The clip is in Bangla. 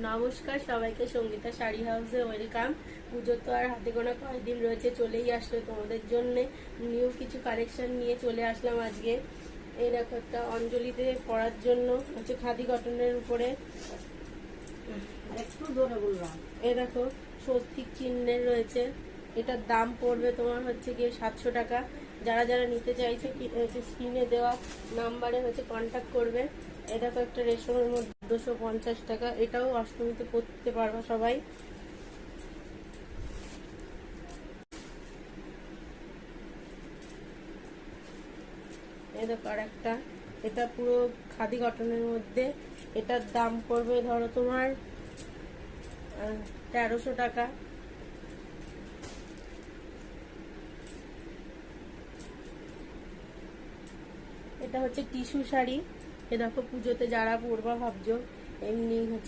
নমস্কার সবাইকে, সঙ্গীতা শাড়ি হাউসে ওয়েলকাম। পুজোর তো আর হাতে গোনা কয়েকদিন রয়েছে, চলেই আসলো। তোমাদের জন্য নিউ কিছু কালেকশন নিয়ে চলে আসলাম আজকে। এই দেখো, একটা অঞ্জলিতে পরার জন্য হচ্ছে খাদি কটনের উপরে, একটু ধরে বললাম। এই দেখো স্বস্তিক চিহ্নের রয়েছে। এটার দাম পড়বে তোমার হচ্ছে গিয়ে 700 টাকা। যারা যারা নিতে চাইছে স্ক্রিনে দেওয়া নাম্বারে হচ্ছে কন্ট্যাক্ট করবে। এটা তো একটা রেশমের মধ্যে 250 টাকা। এটাও অষ্টমীতে পরতে পারবা সবাই। এই দেখো আর একটা, এটা পুরো খাদি কটনের মধ্যে। এটার দাম পড়বে ধরো তোমার 1300 টাকা। এটা হচ্ছে টিস্যু শাড়ি। এ দেখো পুজোতে যারা পরবা ভাবছো, এমনি হচ্ছে